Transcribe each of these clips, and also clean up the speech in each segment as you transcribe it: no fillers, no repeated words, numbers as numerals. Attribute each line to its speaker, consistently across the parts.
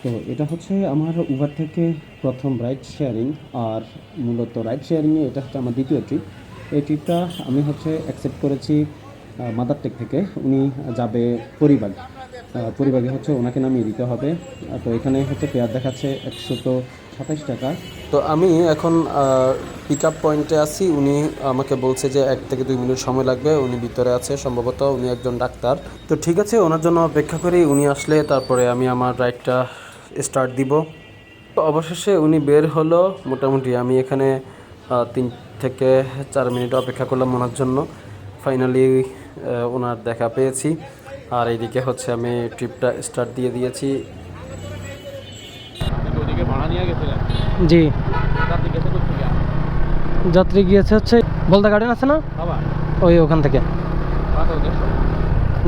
Speaker 1: তো এটা হচ্ছে আমার উবার থেকে প্রথম রাইড শেয়ারিং, আর মূলত রাইড শেয়ারিংয়ে এটা হচ্ছে আমার দ্বিতীয় ট্রিপ। এই ট্রিপটা আমি হচ্ছে অ্যাকসেপ্ট করেছি মাদারটেক থেকে। উনি যাবে পরিবাগ, পরিবাগে হচ্ছে ওনাকে নামিয়ে দিতে হবে। তো এখানে হচ্ছে ফেয়ার দেখাচ্ছে 127 টাকা। তো আমি এখন পিক আপ পয়েন্টে আছি। উনি আমাকে বলছে যে 1 থেকে 2 মিনিট সময় লাগবে, উনি ভিতরে আছে সম্ভবত, উনি একজন ডাক্তার। তো ঠিক আছে, ওনার জন্য অপেক্ষা করি। উনি আসলে তারপরে আমি আমার রাইডটা স্টার্ট দিব। তো অবশেষে উনি বের হলো। মোটামুটি আমি এখানে 3 থেকে 4 মিনিট অপেক্ষা করলাম ওনার জন্য। ফাইনালি ওনার দেখা পেয়েছি। আর এইদিকে হচ্ছে আমি ট্রিপটা স্টার্ট দিয়ে দিয়েছি।
Speaker 2: জি, যাত্রী গিয়েছে হচ্ছে বলদা গার্ডেন আছে না, ওই ওখান থেকে।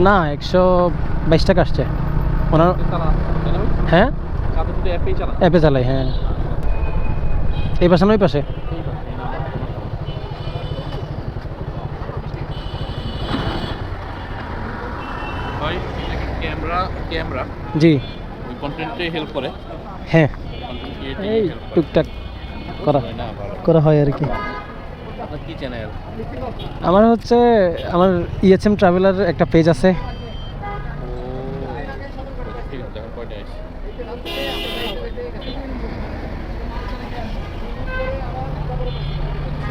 Speaker 2: না, 122 টাকা আসছে ওনার। হ্যাঁ, অ্যাপে চালাই। হ্যাঁ, এই পাশে না ওই পাশে? জি, হ্যাঁ, এই টুকটাক করা হয় আর কি। আমার হচ্ছে আমার EHM ট্রাভেলার একটা পেজ আছে।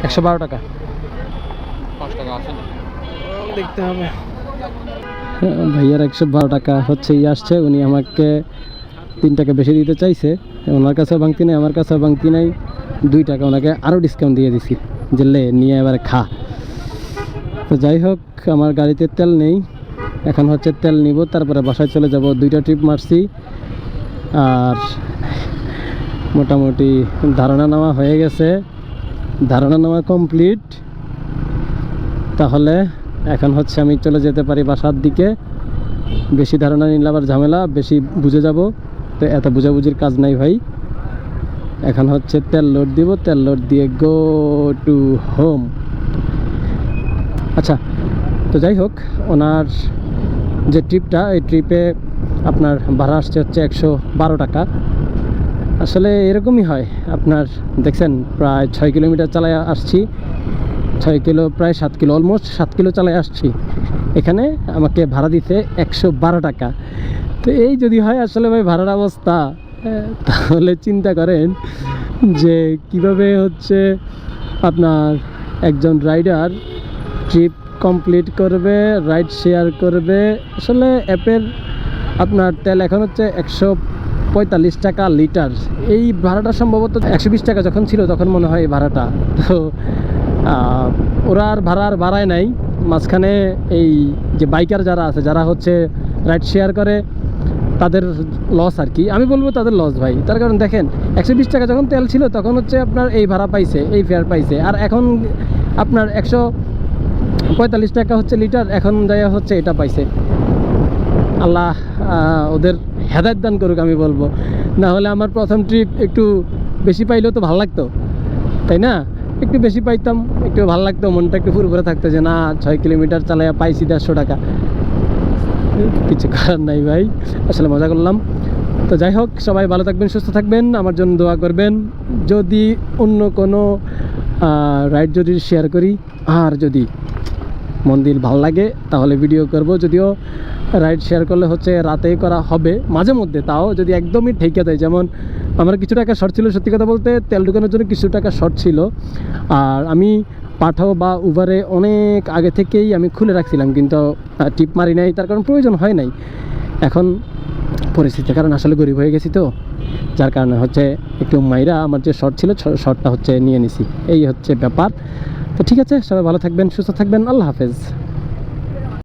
Speaker 2: $112 টাকা দেখতে হবে। ভাইয়ার 112 টাকা হচ্ছে আসছে। উনি আমাকে 3 টাকা বেশি দিতে চাইছে। ওনার কাছেও ভাঙতি নেই, আমার কাছেও ভাঙতি নেই। 2 টাকা ওনাকে আরও ডিসকাউন্ট দিয়ে দিছি যে লে নিয়ে এবারে খা। তো যাই হোক, আমার গাড়িতে তেল নেই। এখন হচ্ছে তেল নিব, তারপরে বাসায় চলে যাব। 2টা ট্রিপ মারছি, আর মোটামুটি ধারণা নেওয়া হয়ে গেছে। ধারণা নেওয়া কমপ্লিট। তাহলে এখন হচ্ছে আমি চলে যেতে পারি বাসার দিকে। বেশি ধারণা নিলে আবার ঝামেলা, বেশি বুঝে যাব। তো এত বুঝাবুঝির কাজ নাই ভাই। এখন হচ্ছে তেল লোড দিব, তেল লোড দিয়ে গো টু হোম। আচ্ছা, তো যাই হোক, ওনার যে ট্রিপটা, এই ট্রিপে আপনার ভাড়া আসছে হচ্ছে 112 টাকা। আসলে এরকমই হয়। আপনার দেখছেন প্রায় 6 কিলোমিটার চালায় আসছি। 6 কিলো, প্রায় 7 কিলো, অলমোস্ট 7 কিলো চালায় আসছি। এখানে আমাকে ভাড়া দিতে 112 টাকা। তো এই যদি হয় আসলে ভাই ভাড়ার অবস্থা, তাহলে চিন্তা করেন যে কিভাবে হচ্ছে আপনার একজন রাইডার ট্রিপ কমপ্লিট করবে, রাইড শেয়ার করবে। আসলে অ্যাপের আপনার তেল এখন হচ্ছে 145 টাকা লিটার। এই ভাড়াটা সম্ভবত 120 টাকা যখন ছিল তখন মনে হয় এই ভাড়াটা। তো ওরা আর বাড়ায় নাই। মাঝখানে এই যে বাইকার যারা আছে, যারা হচ্ছে রাইড শেয়ার করে, তাদের লস আর কি। আমি বলবো তাদের লস ভাই। তার কারণ দেখেন, 120 টাকা যখন তেল ছিল তখন হচ্ছে আপনার এই ভাড়া পাইছে, এই ফেয়ার পাইছে। আর এখন আপনার 145 টাকা হচ্ছে লিটার, এখন যায় হচ্ছে এটা পাইছে। আল্লাহ ওদের হেদায়েত দান করুক আমি বলবো। না হলে আমার প্রথম ট্রিপ একটু বেশি পাইলেও তো ভালো লাগতো, তাই না? একটু বেশি পাইতাম, একটু ভালো লাগতো, মনটা একটু ফুরফুরে থাকতো যে না 6 কিলোমিটার চালাইয়া পাইছি 150 টাকা। কিছু করার নাই ভাই, আসলে মজা করলাম। তো যাই হোক, সবাই ভালো থাকবেন, সুস্থ থাকবেন, আমার জন্য দোয়া করবেন। যদি অন্য কোনো রাইড যদি শেয়ার করি, আর যদি মন্দির ভালো লাগে তাহলে ভিডিও করব। যদিও রাইড শেয়ার করলে হচ্ছে রাতেই করা হবে মাঝে মধ্যে, তাও যদি একদমই ঠেকে দেয়। যেমন আমার কিছু টাকা শর্ট ছিল, সত্যি কথা বলতে তেল ঢুকানোর জন্য কিছু টাকা শর্ট ছিল। আর আমি পাঠাও বা উবারে অনেক আগে থেকেই আমি খুলে রাখছিলাম, কিন্তু টিপ মারি নাই, তার কারণ প্রয়োজন হয় নাই। এখন পরিস্থিতির কারণ আসলে গরিব হয়ে গেছি, তো যার কারণে হচ্ছে একটু মাইরা আমার যে শর্ট ছিল শর্টটা হচ্ছে নিয়ে নিছি। এই হচ্ছে ব্যাপার। তো ঠিক আছে, সবাই ভালো থাকবেন, সুস্থ থাকবেন, আল্লাহ হাফেজ।